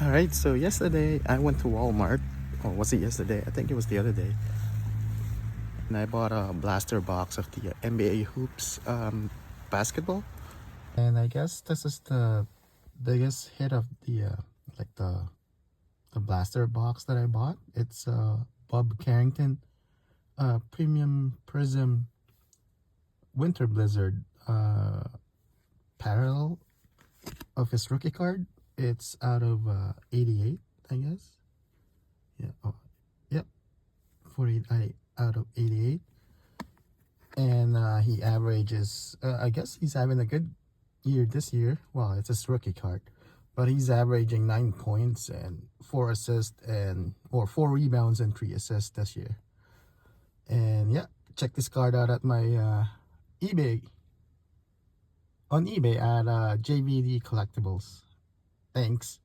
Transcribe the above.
All right, so yesterday I went to Walmart. Or was it yesterday? I think it was the other day. And I bought a blaster box of the NBA hoops basketball. And I guess this is the biggest hit of like the blaster box that I bought. It's Bob Carrington premium Prizm Winter Blizzard parallel of his rookie card. It's out of 88, I guess. Yeah. Oh, yep. 48 out of 88. And he averages, I guess he's having a good year this year. Well, it's his rookie card. But he's averaging 9 points and 4 assists or 4 rebounds and 3 assists this year. And yeah, check this card out at my eBay. On eBay at JVD Collectibles. Thanks.